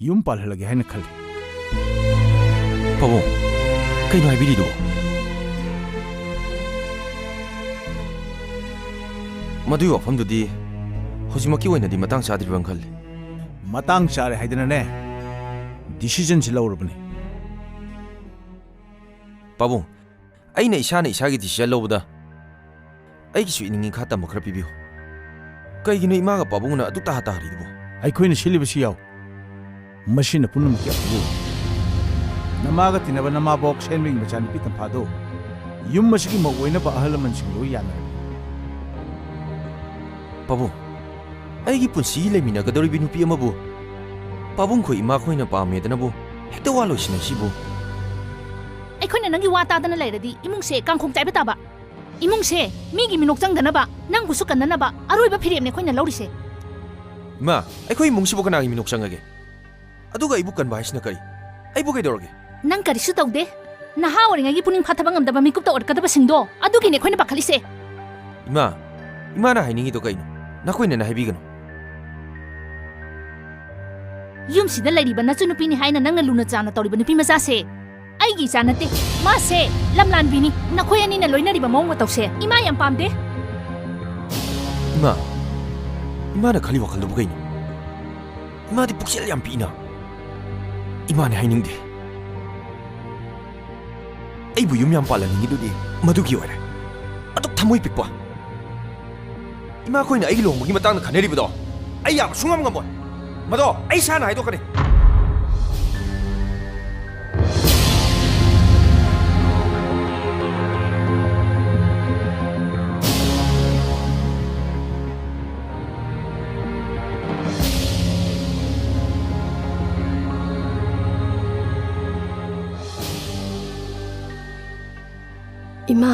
ꯌꯨꯝ ꯄꯥꯜꯍꯜꯂꯒꯦ ꯍꯥꯏꯅ ꯈꯜꯂꯤ꯫ ꯄꯥꯕꯨꯡ, ꯀꯩꯅꯣ ꯍꯥꯏꯕꯤꯔꯤꯗꯣ? ꯃꯗꯨꯒꯤ ꯋꯥꯐꯝꯗꯨꯗꯤ ꯍꯧꯖꯤꯛꯃꯛꯀꯤ ꯑꯣꯏꯅꯗꯤ ꯃꯇꯥꯡ ꯆꯥꯗ꯭ꯔꯤꯕ ꯈꯜꯂꯤ꯫ ꯃꯇꯥꯡ ꯆꯥꯔꯦ ꯍꯥꯏꯗꯅꯅꯦ ꯗꯤꯁꯤꯖꯟꯁꯤ ꯂꯧꯔꯕꯅꯤ꯫ ꯄꯥꯕꯨꯡ, ꯑꯩꯅ ꯏꯁꯥꯅ ꯏꯁꯥꯒꯤ ꯗꯤꯁꯤꯖꯟ ꯂꯧꯕꯗ ꯑꯩꯒꯤꯁꯨ ꯏꯅꯤꯡ ꯏꯈꯥ ꯇꯝꯕ ꯈꯔ ꯄꯤꯕꯤꯌꯨ꯫ ꯀꯩꯒꯤꯅꯣ ꯏꯃꯥꯒ ꯄꯥꯕꯨꯡꯅ ꯑꯗꯨꯛ ꯇꯥꯔꯤꯗꯨꯕꯣ? ꯑꯩꯈꯣꯏꯅ ꯁꯤꯜꯂꯤꯕꯁꯤ ꯌꯥꯎ, ꯃꯁꯤꯅ ꯄꯨꯝꯅꯃꯛꯀꯤ ꯑꯐꯕ ꯑꯣꯏ꯫ ꯅꯃꯥꯒ ꯇꯤꯟꯅꯕ ꯅꯃꯥꯕꯣꯛ ꯁꯦꯟꯕꯒꯤ ꯃꯆꯥꯅꯨꯄꯤ ꯇꯝꯐꯥꯗꯣ ꯌꯨꯝ ꯑꯁꯤꯒꯤ ꯃꯧ ꯑꯣꯏꯅꯕ ꯑꯍꯜ ꯂꯃꯟꯁꯤꯡ ꯂꯣꯏ ꯌꯥꯅꯔꯦ꯫ ꯄꯥꯕꯨꯡ, ꯑꯩꯒꯤ ꯄꯨꯟꯁꯤ ꯂꯩꯃꯤꯟꯅꯒꯗꯧꯔꯤꯕ ꯅꯨꯄꯤ ꯑꯃꯕꯨ ꯄꯥꯕꯨꯡꯈꯣꯏ ꯏꯃꯥꯈꯣꯏꯅ ꯄꯥꯝꯃꯦꯗꯅꯕꯨ ꯍꯦꯛꯇ ꯋꯥ ꯂꯣꯏꯁꯤꯟꯅꯩꯁꯤꯕꯨ? ꯑꯩꯈꯣꯏꯅ ꯅꯪꯒꯤ ꯋꯥ ꯇꯥꯗꯅ ꯂꯩꯔꯗꯤ ꯏꯃꯨꯡꯁꯦ ꯀꯥꯡꯈꯣꯡ ꯆꯥꯏꯕ ꯇꯥꯕ꯫ ꯏꯃꯨꯡꯁꯦ ꯃꯤꯒꯤ ꯃꯤꯅꯣꯛ ꯆꯪꯗꯅꯕ, ꯅꯪꯕꯨꯁꯨ ꯀꯟꯅꯅꯕ ꯑꯔꯣꯏꯕ ꯐꯤꯔꯦꯞꯅꯦ ꯑꯩꯈꯣꯏꯅ ꯂꯧꯔꯤꯁꯦ꯫ ꯏꯃꯥ, ꯑꯩꯈꯣꯏ ꯏꯃꯨꯡꯁꯤꯕꯨ ꯀꯅꯥꯒꯤ ꯃꯤꯅꯣꯛ ꯆꯪꯉꯒꯦ? ꯑꯗꯨꯒ ꯑꯩꯕꯨ ꯀꯟꯕ ꯍꯥꯏꯁꯤꯅ ꯀꯔꯤ? ꯑꯩꯕꯨ ꯀꯩꯗꯧꯔꯒꯦ? ꯅꯪ ꯀꯔꯤꯁꯨ ꯇꯧꯗꯦ꯫ ꯅꯍꯥ ꯑꯣꯏꯔꯤꯉꯩꯒꯤ ꯄꯨꯛꯅꯤꯡ ꯐꯥꯊꯕ ꯉꯝꯗꯕ ꯃꯤꯀꯨꯞꯇ ꯑꯣꯏꯔꯛꯀꯗꯕꯁꯤꯡꯗꯣ ꯑꯗꯨꯒꯤꯅꯦ ꯑꯩꯈꯣꯏꯅ ꯄꯥꯈꯠꯂꯤꯁꯦ꯫ ꯏꯃꯥꯅ ꯍꯥꯏꯅꯤꯡꯉꯤꯗꯣ ꯀꯩꯅꯣ? ꯅꯈꯣꯏꯅ ꯍꯥꯏꯕꯤꯒꯅꯨ꯫ ꯌꯨꯝꯁꯤꯗ ꯂꯩꯔꯤꯕ ꯅꯆꯟꯅꯨꯄꯤꯅꯤ ꯍꯥꯏꯅ ꯅꯪꯅ ꯂꯨꯅ ꯆꯥꯟꯅ ꯇꯧꯔꯤꯕ ꯅꯨꯄꯤ ꯃꯆꯥꯁꯦ ꯑꯩꯒꯤ ꯏꯆꯥ ꯅꯠꯇꯦ꯫ ꯃꯥꯁꯦ ꯂꯝꯂꯥꯟꯕꯤꯅꯤ꯫ ꯅꯈꯣꯏ ꯑꯅꯤꯅ ꯂꯣꯏꯅꯔꯤꯕ ꯃꯑꯣꯡ ꯃꯇꯧꯁꯦ ꯏꯃꯥ ꯌꯥꯝ ꯄꯥꯝꯗꯦ꯫ ꯏꯃꯥꯅ ꯈꯜꯂꯤ ꯋꯥꯈꯜꯗꯨꯕꯨ ꯀꯩꯅꯣ? ꯏꯃꯥꯗꯤ ꯄꯨꯛꯆꯦꯜ ꯌꯥꯝ ꯄꯤꯛꯏꯅ꯫ ꯏꯃꯥꯅ ꯍꯥꯏꯅꯤꯡꯗꯦ꯫ ꯑꯩꯕꯨ ꯌꯨꯝ ꯌꯥꯝ ꯄꯥꯜꯍꯟꯅꯤꯡꯉꯤꯗꯨꯗꯤ ꯃꯗꯨꯒꯤ ꯑꯣꯏꯔꯦ꯫ ꯑꯗꯨꯛ ꯊꯃꯣꯏ ꯄꯤꯛꯄ ꯏꯃꯥꯈꯣꯏꯅ ꯑꯩꯒꯤ ꯂꯨꯍꯣꯡꯕꯒꯤ ꯃꯇꯥꯡꯗ ꯈꯟꯅꯔꯤꯕꯗꯣ ꯑꯩ ꯌꯥꯕ ꯁꯨꯡꯉꯝ ꯉꯝꯃꯣꯏ꯫ ꯃꯗꯣ ꯑꯩ ꯏꯁꯥꯅ ꯍꯥꯏꯗꯣꯛꯀꯅꯤ꯫ ꯏꯃꯥ,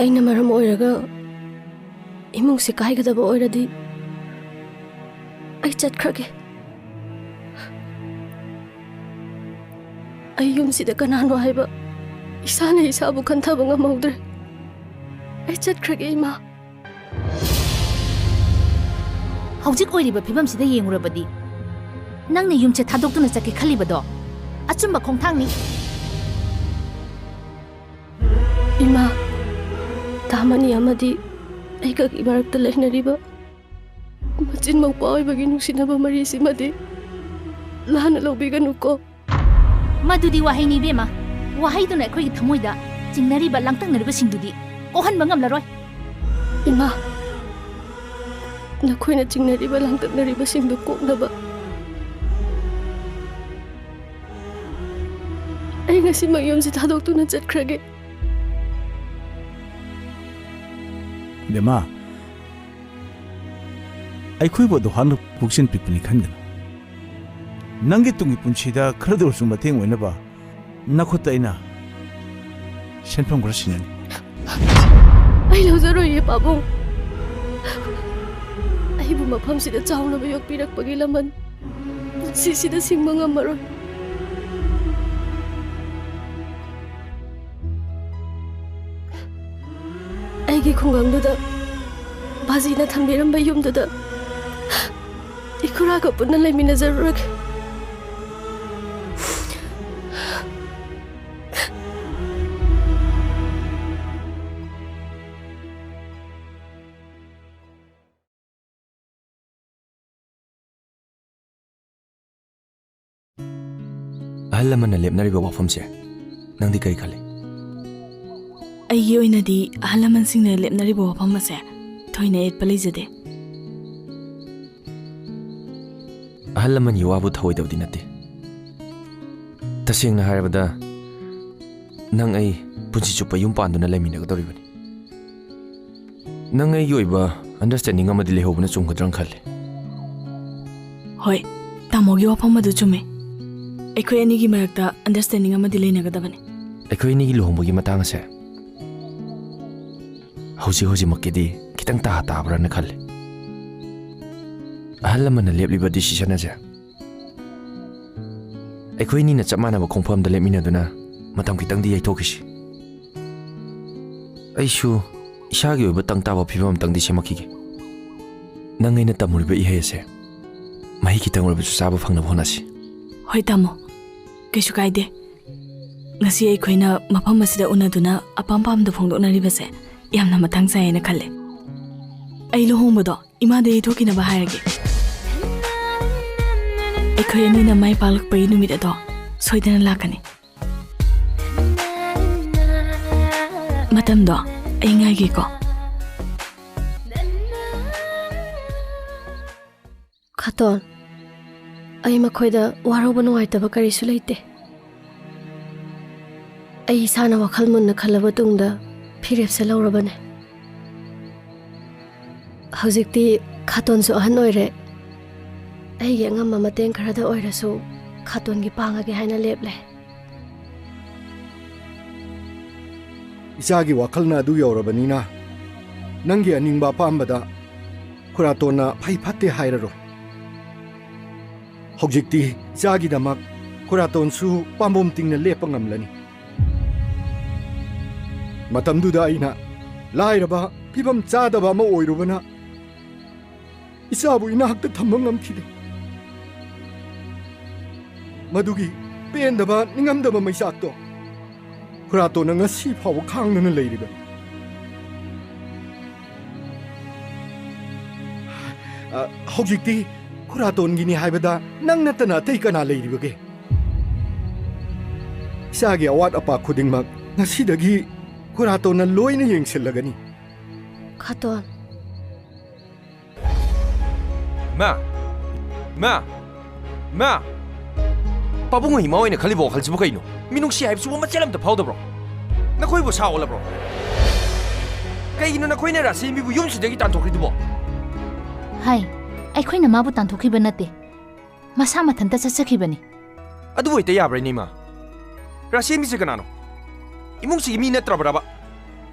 ꯑꯩꯅ ꯃꯔꯝ ꯑꯣꯏꯔꯒ ꯏꯃꯨꯡꯁꯦ ꯀꯥꯏꯒꯗꯕ ꯑꯣꯏꯔꯗꯤ ꯑꯩ ꯆꯠꯈ꯭ꯔꯒꯦ꯫ ꯑꯩ ꯌꯨꯝꯁꯤꯗ ꯀꯅꯥꯅꯣ ꯍꯥꯏꯕ ꯏꯁꯥꯅ ꯏꯁꯥꯕꯨ ꯈꯟꯊꯕ ꯉꯝꯍꯧꯗ꯭ꯔꯦ꯫ ꯑꯩ ꯆꯠꯈ꯭ꯔꯒꯦ ꯏꯃꯥ꯫ ꯍꯧꯖꯤꯛ ꯑꯣꯏꯔꯤꯕ ꯐꯤꯕꯝꯁꯤꯗ ꯌꯦꯡꯉꯨꯔꯕꯗꯤ ꯅꯪꯅ ꯌꯨꯝꯁꯦ ꯊꯥꯗꯣꯛꯇꯨꯅ ꯆꯠꯀꯦ ꯈꯜꯂꯤꯕꯗꯣ ꯑꯆꯨꯝꯕ ꯈꯣꯡꯊꯥꯡꯅꯤ꯫ ꯏꯃꯥ, ꯇꯥꯃꯅꯤ ꯑꯃꯗꯤ ꯑꯩꯒꯒꯤ ꯃꯔꯛꯇ ꯂꯩꯅꯔꯤꯕ ꯃꯆꯤꯟ ꯃꯧꯄꯥ ꯑꯣꯏꯕꯒꯤ ꯅꯨꯡꯁꯤꯅꯕ ꯃꯔꯤꯁꯤꯃꯗꯤ ꯂꯥꯟꯅ ꯂꯧꯕꯤꯒꯅꯨꯀꯣ꯫ ꯃꯗꯨꯗꯤ ꯋꯥꯍꯩꯅꯤ ꯏꯕꯦꯝꯃ꯫ ꯋꯥꯍꯩꯗꯨꯅ ꯑꯩꯈꯣꯏꯒꯤ ꯊꯃꯣꯏꯗ ꯆꯤꯡꯅꯔꯤꯕ ꯂꯥꯡꯇꯛꯅꯔꯤꯕꯁꯤꯡꯗꯨꯗꯤ ꯀꯣꯛꯍꯟꯕ ꯉꯝꯂꯔꯣꯏ꯫ ꯏꯃꯥ, ꯅꯈꯣꯏꯅ ꯆꯤꯡꯅꯔꯤꯕ ꯂꯥꯡꯇꯛꯅꯔꯤꯕꯁꯤꯡꯗꯨ ꯀꯣꯛꯅꯕ ꯑꯩ ꯉꯁꯤꯃꯛ ꯌꯨꯝꯁꯤ ꯊꯥꯗꯣꯛꯇꯨꯅ ꯆꯠꯈ꯭ꯔꯒꯦ꯫ ꯕꯦꯃꯥ, ꯑꯩꯈꯣꯏꯕꯨ ꯑꯗꯨꯍꯥꯛꯅ ꯄꯨꯛꯆꯦꯜ ꯄꯤꯛꯄꯅꯤ ꯈꯟꯒꯅꯨ꯫ ꯅꯪꯒꯤ ꯇꯨꯡꯒꯤ ꯄꯨꯟꯁꯤꯗ ꯈꯔꯗ ꯑꯣꯏꯔꯁꯨ ꯃꯇꯦꯡ ꯑꯣꯏꯅꯕ ꯅꯈꯨꯠꯇ ꯑꯩꯅ ꯁꯦꯟꯐꯝ ꯈꯔ ꯁꯤꯟꯅꯅꯤ꯫ ꯑꯩ ꯂꯧꯖꯔꯣꯏꯌꯦ ꯄꯥꯕꯨꯡ꯫ ꯑꯩꯕꯨ ꯃꯐꯝꯁꯤꯗ ꯆꯥꯎꯅꯕ ꯌꯣꯛꯄꯤꯔꯛꯄꯒꯤ ꯂꯃꯟ ꯄꯨꯟꯁꯤꯁꯤꯗ ꯁꯤꯡꯕ ꯉꯝꯃꯔꯣꯏ꯫ ꯑꯩꯒꯤ ꯈꯨꯡꯒꯪꯗꯨꯗ ꯕꯥꯖꯤꯅ ꯊꯝꯕꯤꯔꯝꯕ ꯌꯨꯝꯗꯨꯗ ꯏꯈꯨꯔꯥꯒ ꯄꯨꯟꯅ ꯂꯩꯃꯤꯟꯅꯖꯔꯨꯔꯒꯦ꯫ ꯑꯍꯜ ꯂꯃꯟꯅ ꯂꯦꯞꯅꯔꯤꯕ ꯋꯥꯐꯝꯁꯦ ꯅꯪꯗꯤ ꯀꯔꯤ ꯈꯜꯂꯤ? ꯑꯩꯒꯤ ꯑꯣꯏꯅꯗꯤ ꯑꯍꯜ ꯂꯃꯟꯁꯤꯡꯅ ꯂꯦꯞꯅꯔꯤꯕ ꯋꯥꯐꯝ ꯑꯁꯦ ꯊꯣꯏꯅ ꯌꯦꯠꯄ ꯂꯩꯖꯗꯦ꯫ ꯑꯍꯜ ꯂꯃꯟꯒꯤ ꯋꯥꯕꯨ ꯊꯧꯑꯣꯏꯗꯕꯗꯤ ꯅꯠꯇꯦ꯫ ꯇꯁꯦꯡꯅ ꯍꯥꯏꯔꯕꯗ ꯅꯪ ꯑꯩ ꯄꯨꯟꯁꯤ ꯆꯨꯞꯄ ꯌꯨꯝ ꯄꯥꯟꯗꯨꯅ ꯂꯩꯃꯤꯟꯅꯒꯗꯧꯔꯤꯕꯅꯤ꯫ ꯅꯪ ꯑꯩꯒꯤ ꯑꯣꯏꯕ ꯑꯟꯗꯔꯁꯇꯦꯟꯗꯤꯡ ꯑꯃꯗꯤ ꯂꯩꯍꯧꯕꯅ ꯆꯨꯝꯒꯗ꯭ꯔꯅ ꯈꯜꯂꯤ꯫ ꯍꯣꯏ, ꯇꯥꯃꯣꯒꯤ ꯋꯥꯐꯝ ꯑꯗꯨ ꯆꯨꯝꯃꯦ꯫ ꯑꯩꯈꯣꯏ ꯑꯅꯤꯒꯤ ꯃꯔꯛꯇ ꯑꯟꯗꯔꯁꯇꯦꯟꯗꯤꯡ ꯑꯃꯗꯤ ꯂꯩꯅꯒꯗꯕꯅꯤ꯫ ꯑꯩꯈꯣꯏ ꯑꯅꯤꯒꯤ ꯂꯨꯍꯣꯡꯕꯒꯤ ꯃꯇꯥꯡ ꯑꯁꯦ ꯍꯧꯖꯤꯛꯃꯛꯀꯤꯗꯤ ꯈꯤꯇꯪ ꯇꯥꯕ꯭ꯔꯅ ꯈꯜꯂꯤ꯫ ꯑꯍꯜ ꯂꯃꯟꯅ ꯂꯦꯞꯂꯤꯕ ꯗꯤꯁꯤꯖꯟ ꯑꯁꯦ ꯑꯩꯈꯣꯏ ꯑꯅꯤꯅ ꯆꯞ ꯃꯥꯟꯅꯕ ꯈꯣꯡꯐꯝꯗ ꯂꯦꯞꯃꯤꯟꯅꯗꯨꯅ ꯃꯇꯝ ꯈꯤꯇꯪꯗꯤ ꯌꯩꯊꯣꯛꯈꯤꯁꯤ꯫ ꯑꯩꯁꯨ ꯏꯁꯥꯒꯤ ꯑꯣꯏꯕ ꯇꯪ ꯇꯥꯕ ꯐꯤꯕꯝ ꯑꯃꯇꯪꯗꯤ ꯁꯦꯝꯃꯛꯈꯤꯒꯦ꯫ ꯅꯪ ꯑꯩꯅ ꯇꯝꯃꯨꯔꯤꯕ ꯏꯍꯩ ꯑꯁꯦ ꯃꯍꯤ ꯈꯤꯇꯪ ꯑꯣꯏꯔꯕꯁꯨ ꯆꯥꯕ ꯐꯪꯅꯕ ꯍꯣꯠꯅꯁꯤ. ꯍꯣꯏ ꯇꯥꯃꯣ, ꯀꯩꯁꯨ ꯀꯥꯏꯗꯦ. ꯉꯁꯤ ꯑꯩꯈꯣꯏꯅ ꯃꯐꯝ ꯑꯁꯤꯗ ꯎꯅꯗꯨꯅ ꯑꯄꯥꯝ ꯄꯥꯝꯗ ꯐꯣꯡꯗꯣꯛꯅꯔꯤꯕꯁꯦ ꯌꯥꯝꯅ ꯃꯇꯥꯡ ꯆꯥꯏꯌꯦꯅ ꯈꯜꯂꯦ. ꯑꯩ ꯂꯨꯍꯣꯡꯕꯗꯣ ꯏꯃꯥꯗ ꯌꯩꯊꯣꯛꯈꯤꯅꯕ ꯍꯥꯏꯔꯒꯦ. ꯑꯩꯈꯣꯏ ꯑꯅꯤꯅ ꯃꯥꯏ ꯄꯥꯛꯂꯛꯄꯒꯤ ꯅꯨꯃꯤꯠ ꯑꯗꯣ ꯁꯣꯏꯗꯅ ꯂꯥꯛꯀꯅꯤ. ꯃꯇꯝꯗꯣ ꯑꯩ ꯉꯥꯏꯒꯦꯀꯣ. ꯈꯥꯇꯣꯟ, ꯑꯩ ꯃꯈꯣꯏꯗ ꯋꯥꯔꯧꯕ ꯅꯨꯡꯉꯥꯏꯇꯕ ꯀꯔꯤꯁꯨ ꯂꯩꯇꯦ. ꯑꯩ ꯏꯁꯥꯅ ꯋꯥꯈꯜ ꯃꯨꯟꯅ ꯈꯜꯂꯕ ꯇꯨꯡꯗ ꯐꯤꯔꯦꯞꯁꯦ ꯂꯧꯔꯕꯅꯦ. ꯍꯧꯖꯤꯛꯇꯤ ꯈꯥꯇꯣꯟꯁꯨ ꯑꯍꯟ ꯑꯣꯏꯔꯦ. ꯑꯩꯒꯤ ꯑꯉꯝꯕ ꯃꯇꯦꯡ ꯈꯔꯗ ꯑꯣꯏꯔꯁꯨ ꯈꯥꯇꯣꯟꯒꯤ ꯄꯥꯡꯉꯒꯦ ꯍꯥꯏꯅ ꯂꯦꯞꯂꯦ. ꯏꯆꯥꯒꯤ ꯋꯥꯈꯜꯅ ꯑꯗꯨ ꯌꯧꯔꯕꯅꯤꯅ ꯅꯪꯒꯤ ꯑꯅꯤꯡꯕ ꯑꯄꯥꯝꯕꯗ ꯈꯨꯔꯥꯇꯣꯟꯅ ꯐꯩ ꯐꯠꯇꯦ ꯍꯥꯏꯔꯔꯣꯏ. ꯍꯧꯖꯤꯛꯇꯤ ꯏꯆꯥꯒꯤꯗꯃꯛ ꯈꯨꯔꯥꯇꯣꯟꯁꯨ ꯄꯥꯝꯕꯣꯝ ꯇꯤꯡꯅ ꯂꯦꯞꯄ ꯉꯝꯂꯅꯤ. ꯃꯇꯝꯗꯨꯗ ꯑꯩꯅ ꯂꯥꯏꯔꯕ ꯐꯤꯕꯝ ꯆꯥꯗꯕ ꯑꯃ ꯑꯣꯏꯔꯨꯕꯅ ꯏꯆꯥꯕꯨ ꯏꯅꯥꯛꯇ ꯊꯝꯕ ꯉꯝꯈꯤꯗꯦ. ꯃꯗꯨꯒꯤ ꯄꯦꯟꯗꯕ ꯅꯤꯡꯉꯝꯗꯕ ꯃꯩꯆꯥꯛꯇꯣ ꯈꯨꯔꯥꯇꯣꯟꯅ ꯉꯁꯤ ꯐꯥꯎꯕ ꯈꯥꯡꯗꯨꯅ ꯂꯩꯔꯤꯕꯅꯤ. ꯍꯧꯖꯤꯛꯇꯤ ꯈꯨꯔꯥꯇꯣꯟꯒꯤꯅꯤ ꯍꯥꯏꯕꯗ ꯅꯪ ꯅꯠꯇꯅ ꯑꯇꯩ ꯀꯅꯥ ꯂꯩꯔꯤꯕꯒꯦ? ꯏꯆꯥꯒꯤ ꯑꯋꯥꯠ ꯑꯄꯥ ꯈꯨꯗꯤꯡꯃꯛ ꯉꯁꯤꯗꯒꯤ ꯈꯨꯔꯥꯇꯣꯟꯅ ꯂꯣꯏꯅ ꯌꯦꯡꯁꯤꯜꯂꯒꯅꯤ. ꯈꯥꯇꯣꯟ, ꯃꯥ! ꯄꯥꯕꯨꯡ ꯏꯃꯥ ꯑꯣꯏꯅ ꯈꯜꯂꯤꯕ ꯋꯥꯈꯜꯁꯤꯕꯨ ꯀꯩꯅꯣ? ꯃꯤꯅꯨꯡꯁꯤ ꯍꯥꯏꯕꯁꯤꯕꯨ ꯃꯆꯦꯠ ꯑꯝꯇ ꯐꯥꯎꯗꯕ꯭ꯔꯣ? ꯅꯈꯣꯏꯕꯨ ꯁꯥ ꯑꯣꯜꯂꯕ꯭ꯔꯣ? ꯀꯩꯒꯤꯅꯣ ꯅꯈꯣꯏꯅ ꯔꯥꯁꯦꯟꯕꯤꯕꯨ ꯌꯨꯝꯁꯤꯗꯒꯤ ꯇꯥꯟꯊꯣꯛꯈ꯭ꯔꯤꯗꯨꯕꯣ? ꯍꯥꯏ, ꯑꯩꯈꯣꯏꯅ ꯃꯥꯕꯨ ꯇꯥꯟꯊꯣꯛꯈꯤꯕ ꯅꯠꯇꯦ. ꯃꯁꯥ ꯃꯊꯟꯇ ꯆꯠꯆꯈꯤꯕꯅꯤ. ꯑꯗꯨꯕꯨ ꯍꯦꯛꯇ ꯌꯥꯕ꯭ꯔꯥꯅꯦ ꯏꯃꯥ? ꯔꯥꯁꯦꯟꯕꯤꯁꯦ ꯀꯅꯥꯅꯣ? ꯏꯃꯨꯡꯁꯤꯒꯤ ꯃꯤ ꯅꯠꯇ꯭ꯔꯕ꯭ꯔꯕ?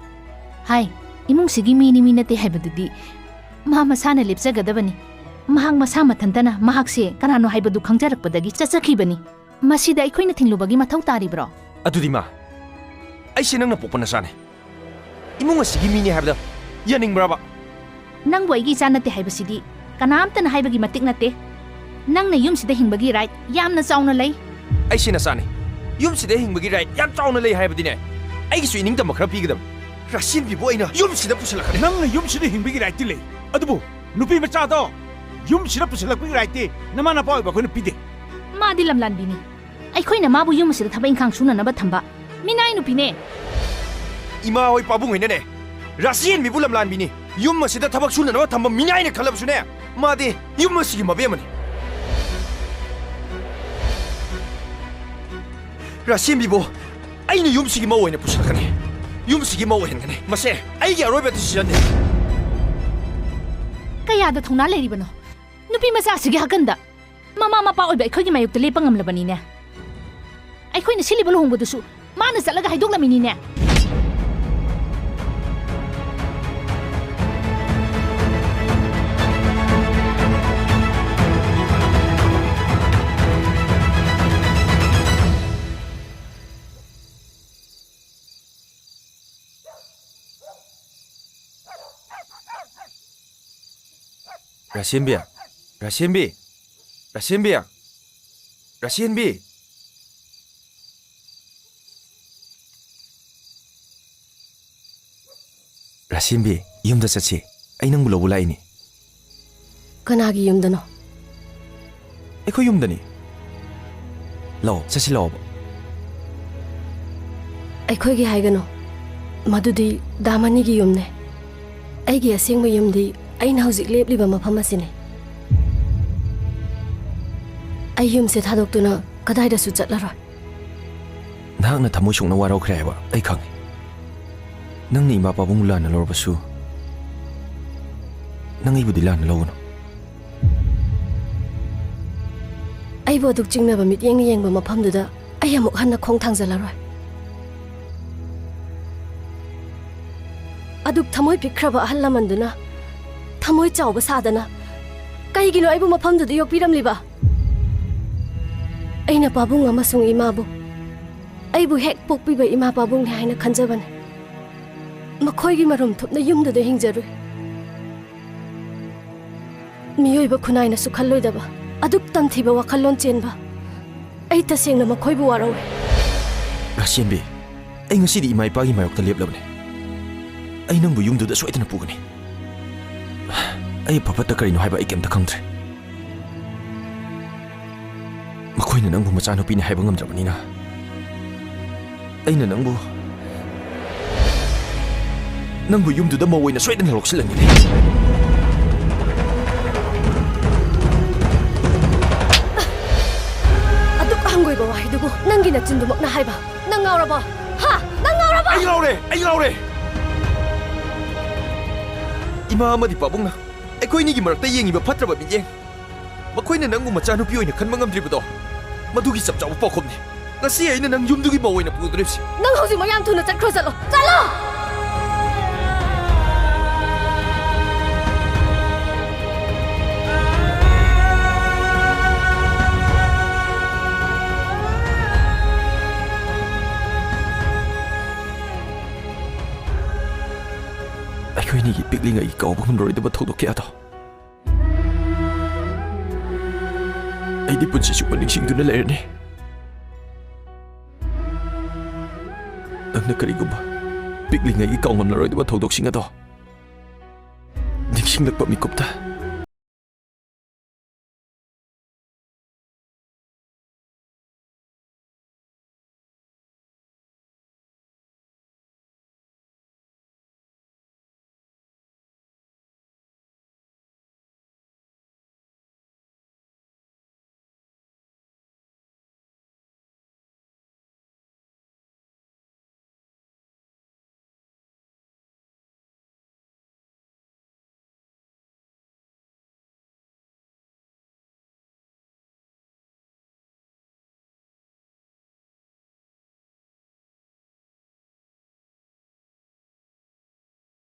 ꯍꯥꯏ, ꯏꯃꯨꯡꯁꯤꯒꯤ ꯃꯤꯅꯤ ꯃꯤ ꯅꯠꯇꯦ ꯍꯥꯏꯕꯗꯨꯗꯤ ꯃꯥ ꯃꯁꯥꯅ ꯂꯦꯞꯆꯒꯗꯕꯅꯤ. ꯃꯍꯥꯛ ꯃꯁꯥ ꯃꯊꯟꯇꯅ ꯃꯍꯥꯛꯁꯦ ꯀꯅꯥꯅꯣ ꯍꯥꯏꯕꯗꯨ ꯈꯪꯖꯔꯛꯄꯗꯒꯤ ꯆꯠꯆꯈꯤꯕꯅꯤ. ꯃꯁꯤꯗ ꯑꯩꯈꯣꯏꯅ ꯊꯤꯡꯂꯨꯕꯒꯤ ꯃꯊꯧ ꯇꯥꯔꯤꯕ꯭ꯔꯣ? ꯑꯗꯨꯗꯤ ꯃꯥ, ꯑꯩꯁꯦ ꯅꯪꯅ ꯄꯣꯛꯄ ꯅꯆꯥꯅꯦ. ꯏꯃꯨꯡ ꯑꯁꯤꯒꯤ ꯃꯤꯅꯤ ꯍꯥꯏꯕꯗ ꯌꯥꯅꯤꯡꯕ꯭ꯔꯕ? ꯅꯪꯕꯨ ꯑꯩꯒꯤ ꯏꯆꯥ ꯅꯠꯇꯦ ꯍꯥꯏꯕꯁꯤꯗꯤ ꯀꯅꯥꯝꯇꯅ ꯍꯥꯏꯕꯒꯤ ꯃꯇꯤꯛ ꯅꯠꯇꯦ. ꯅꯪꯅ ꯌꯨꯝꯁꯤꯗ ꯍꯤꯡꯕꯒꯤ ꯔꯥꯏꯠ ꯌꯥꯝꯅ ꯆꯥꯎꯅ ꯂꯩ. ꯑꯩꯁꯦ ꯅꯆꯥꯅꯦ. ꯌꯨꯝꯁꯤꯗ ꯍꯤꯡꯕꯒꯤ ꯔꯥꯏꯠ ꯌꯥꯝ ꯆꯥꯎꯅ ꯂꯩ ꯍꯥꯏꯕꯗꯤꯅꯦ, ꯑꯩꯒꯤꯁꯨ ꯏꯅꯤꯡꯇꯝꯕ ꯈꯔ ꯄꯤꯒꯗꯕ. ꯔꯥꯁꯦꯟꯕꯤꯕꯨ ꯑꯩꯅ ꯌꯨꯝꯁꯤꯗ ꯄꯨꯁꯤꯜꯂꯛꯀꯅꯤ. ꯅꯪꯅ ꯌꯨꯝꯁꯤꯗ ꯍꯤꯡꯕꯒꯤ ꯔꯥꯏꯠꯇꯤ ꯂꯩ. ꯑꯗꯨꯕꯨ ꯅꯨꯄꯤ ꯃꯆꯥꯗꯣ ꯌꯨꯝꯁꯤꯗ ꯄꯨꯁꯤꯜꯂꯛꯄꯒꯤ ꯔꯥꯏꯠꯇꯤ ꯅꯃꯥ ꯅꯄꯥ ꯑꯣꯏꯕ ꯑꯩꯈꯣꯏꯅ ꯄꯤꯗꯦ. ꯃꯥꯗꯤ ꯂꯝꯂꯥꯟꯕꯤꯅꯤ. ꯑꯩꯈꯣꯏꯅ ꯃꯥꯕꯨ ꯌꯨꯝ ꯑꯁꯤꯗ ꯊꯕꯛ ꯏꯪꯈꯥꯡ ꯁꯨꯅꯅꯕ ꯊꯝꯕ ꯃꯤꯅꯥꯏ ꯅꯨꯄꯤꯅꯦ. ꯏꯃꯥ ꯍꯣꯏ ꯄꯥꯕꯨꯡ ꯍꯣꯏꯅꯅꯦ ꯔꯥꯁꯦꯟꯕꯤꯕꯨ ꯂꯝꯂꯥꯟꯕꯤꯅꯤ, ꯌꯨꯝ ꯑꯁꯤꯗ ꯊꯕꯛ ꯁꯨꯅꯅꯕ ꯊꯝꯕ ꯃꯤꯅꯥꯏꯅ ꯈꯜꯂꯕꯁꯨꯅꯦ, ꯃꯥꯗꯤ ꯌꯨꯝ ꯑꯁꯤꯒꯤ ꯃꯕꯦꯝꯃꯅꯤ. ꯔꯥꯁꯦꯟꯕꯤꯕꯨ ꯑꯩꯅ ꯌꯨꯝꯁꯤꯒꯤ ꯃꯧ ꯑꯣꯏꯅ ꯄꯨꯁꯤꯜꯂꯛꯀꯅꯤ. ꯌꯨꯝꯁꯤꯒꯤ ꯃꯧ ꯑꯣꯏꯍꯟꯒꯅꯤ. ꯃꯁꯦ ꯑꯩꯒꯤ ꯑꯔꯣꯏꯕ ꯗꯤꯁꯤꯖꯟꯅꯤ. ꯀꯌꯥꯗ ꯊꯧꯅꯥ ꯂꯩꯔꯤꯕꯅꯣ? ꯅꯨꯄꯤ ꯃꯆꯥꯁꯤꯒꯤ ꯍꯥꯀꯟꯗ ꯃꯃꯥ ꯃꯄꯥ ꯑꯣꯏꯕ ꯑꯩꯈꯣꯏꯒꯤ ꯃꯥꯌꯣꯛꯇ ꯂꯦꯞꯄ ꯉꯝꯂꯕꯅꯤꯅꯦ. ꯑꯩꯈꯣꯏꯅ ꯁꯤꯜꯂꯤꯕ ꯂꯨꯍꯣꯡꯕꯗꯨꯁꯨ ꯃꯥꯅ ꯆꯠꯂꯒ ꯍꯥꯏꯗꯣꯛꯂꯝꯃꯤꯅꯤꯅꯦ. ꯔꯥꯁꯦꯟꯕꯤ! ꯔꯥꯁꯦꯟꯕꯤ! ꯔꯥꯁꯦꯟꯕꯤ! ꯔꯥꯁꯦꯟꯕꯤ! ꯔꯥꯁꯦꯟꯕꯤ, ꯌꯨꯝꯗ ꯆꯠꯁꯤ. ꯑꯩ ꯅꯪꯕꯨ ꯂꯧꯕ ꯂꯥꯛꯏꯅꯤ. ꯀꯅꯥꯒꯤ ꯌꯨꯝꯗꯅꯣ? ꯑꯩꯈꯣꯏ ꯌꯨꯝꯗꯅꯤ. ꯂꯥꯛꯑꯣ, ꯆꯠꯁꯤ ꯂꯥꯛꯑꯣꯕ. ꯑꯩꯈꯣꯏꯒꯤ ꯍꯥꯏꯒꯅꯣ. ꯃꯗꯨꯗꯤ ꯗꯥꯃꯅꯤꯒꯤ ꯌꯨꯝꯅꯦ. ꯑꯩꯒꯤ ꯑꯁꯦꯡꯕ ꯌꯨꯝꯗꯤ ꯑꯩꯅ ꯍꯧꯖꯤꯛ ꯂꯦꯞꯂꯤꯕ ꯃꯐꯝ ꯑꯁꯤꯅꯤ. ꯑꯩ ꯌꯨꯝꯁꯦ ꯊꯥꯗꯣꯛꯇꯨꯅ ꯀꯗꯥꯏꯗꯁꯨ ꯆꯠꯂꯔꯣꯏ. ꯅꯍꯥꯛꯅ ꯊꯃꯣꯏ ꯁꯣꯛꯅ ꯋꯥꯔꯧꯈ꯭ꯔꯦ ꯍꯥꯏꯕ ꯑꯩ ꯈꯪꯉꯤ. ꯅꯪꯅ ꯏꯃꯥ ꯄꯥꯕꯨꯡꯕꯨ ꯂꯥꯟꯅ ꯂꯧꯔꯕꯁꯨ ꯅꯪ ꯑꯩꯕꯨꯗꯤ ꯂꯥꯟꯅ ꯂꯧꯒꯅꯨ. ꯑꯩꯕꯨ ꯑꯗꯨꯛ ꯆꯤꯡꯅꯕ ꯃꯤꯠꯌꯦꯡꯅ ꯌꯦꯡꯕ ꯃꯐꯝꯗꯨꯗ ꯑꯩ ꯑꯃꯨꯛ ꯍꯟꯅ ꯈꯣꯡ ꯊꯥꯡꯖꯜꯂꯔꯣꯏ. ꯑꯗꯨꯛ ꯊꯃꯣꯏ ꯄꯤꯛꯈ꯭ꯔꯕ ꯑꯍꯜ ꯂꯃꯟꯗꯨꯅ ꯊꯃꯣꯏ ꯆꯥꯎꯕ ꯁꯥꯗꯅ ꯀꯩꯒꯤꯅꯣ ꯑꯩꯕꯨ ꯃꯐꯝꯗꯨꯗ ꯌꯣꯛꯄꯤꯔꯝꯂꯤꯕ? ꯑꯩꯅ ꯄꯥꯕꯨꯡ ꯑꯃꯁꯨꯡ ꯏꯃꯥꯕꯨ ꯑꯩꯕꯨ ꯍꯦꯛ ꯄꯣꯛꯄꯤꯕ ꯏꯃꯥ ꯄꯥꯕꯨꯡꯅꯤ ꯍꯥꯏꯅ ꯈꯟꯖꯕꯅꯤ. ꯃꯈꯣꯏꯒꯤ ꯃꯔꯨꯝ ꯊꯨꯞꯅ ꯌꯨꯝꯗꯨꯗ ꯍꯤꯡꯖꯔꯨꯏ. ꯃꯤꯑꯣꯏꯕ ꯈꯨꯟꯅꯥꯏꯅꯁꯨ ꯈꯜꯂꯣꯏꯗꯕ ꯑꯗꯨꯛ ꯇꯝꯊꯤꯕ ꯋꯥꯈꯜꯂꯣꯟ ꯆꯦꯟꯕ ꯑꯩ ꯇꯁꯦꯡꯅ ꯃꯈꯣꯏꯕꯨ ꯋꯥꯔꯧꯏ ꯔꯥꯁꯦꯟꯕꯤ, ꯑꯩ ꯉꯁꯤꯗꯤ ꯏꯃꯥ ꯏꯄꯥꯒꯤ ꯃꯥꯌꯣꯛꯇ ꯂꯦꯞꯂꯕꯅꯤ. ꯑꯩ ꯅꯪꯕꯨ ꯌꯨꯝꯗꯨꯗ ꯁꯣꯏꯗꯅ ꯄꯨꯒꯅꯤ. ꯑꯩ ꯐꯐꯠꯇ ꯀꯔꯤꯅꯣ ꯍꯥꯏꯕ ꯑꯩ ꯀꯩꯝꯇ ꯈꯪꯗ꯭ꯔꯦ. ꯃꯈꯣꯏꯅ ꯅꯪꯕు ꯃꯆꯥꯅꯨꯄꯤꯅꯤ ꯍꯥꯏꯕ ꯉꯝꯗ꯭ꯔꯕꯅꯤꯅ ꯑꯩꯅ ꯅꯪꯕꯨ ꯌꯨꯝꯗꯨꯗ ꯃꯧ ꯑꯣꯏꯅ ꯁꯣꯏꯗꯅ ꯂꯧꯁꯤꯜꯂꯅꯤ. ꯑꯗꯨꯛ ꯍꯪꯒꯣꯏꯕ ꯋꯥꯍꯩꯗꯨꯕꯨ ꯅꯪꯒꯤ ꯅꯆꯤꯟꯗꯨꯃꯛꯅ ꯍꯥꯏꯕ ꯅꯪ ꯉꯥꯎꯔꯕꯣ? ꯍꯥ? ꯅꯪ ꯉꯥꯎꯔꯕꯣ? ꯑꯩ ꯉꯥꯎꯔꯦ! ꯏꯃꯥ ꯑꯃꯗꯤ ꯄꯥꯕꯨꯡꯅ ꯑꯩꯈꯣꯏꯅꯤꯒꯤ ꯃꯔꯛꯇ ꯌꯦꯡꯉꯤꯕ ꯐꯠꯇ꯭ꯔꯕ ꯃꯤꯠꯌꯦꯡ, ꯃꯈꯣꯏꯅ ꯅꯪꯕꯨ ꯃꯆꯥꯅꯨꯄꯤ ꯑꯣꯏꯅ ꯈꯟꯕ ꯉꯝꯗ꯭ꯔꯤꯕꯗꯣ, ꯃꯗꯨꯒꯤ ꯆꯞ ꯆꯥꯕ ꯄꯥꯎꯈꯨꯝꯅꯤ. ꯉꯁꯤ ꯑꯩꯅ ꯅꯪ ꯌꯨꯝꯗꯨꯒꯤ ꯃꯧ ꯑꯣꯏꯅ ꯄꯨꯗꯣꯔꯤꯕꯁꯤ. ꯅꯪ ꯍꯧꯖꯤꯛꯃꯛ ꯌꯥꯝ ꯊꯨꯅ ꯆꯠꯈ꯭ꯔꯣ, ꯆꯠꯂꯣ! ꯆꯠꯂꯣ! ꯑꯩꯈꯣꯏꯅꯤꯒꯤ ꯄꯤꯛꯂꯤꯉꯩꯒꯤ ꯀꯥꯎꯕ ꯉꯝꯂꯔꯣꯏꯗꯕ ꯊꯧꯗꯣꯛ ꯀꯌꯥꯗꯣ ꯑꯩꯗꯤ ꯄꯨꯟꯁꯤ ꯆꯨꯞꯄ ꯅꯤꯡꯁꯤꯡꯗꯨꯅ ꯂꯩꯔꯅꯤ. ꯅꯪꯅ ꯀꯔꯤꯒꯨꯝꯕ ꯄꯤꯛꯂꯤꯉꯩꯒꯤ ꯀꯥꯎꯉꯝꯂꯔꯣꯏꯗꯕ ꯊꯧꯗꯣꯛꯁꯤꯡ ꯑꯗꯣ ꯅꯤꯡꯁꯤꯡꯂꯛꯄ ꯃꯤꯀꯨꯞꯇ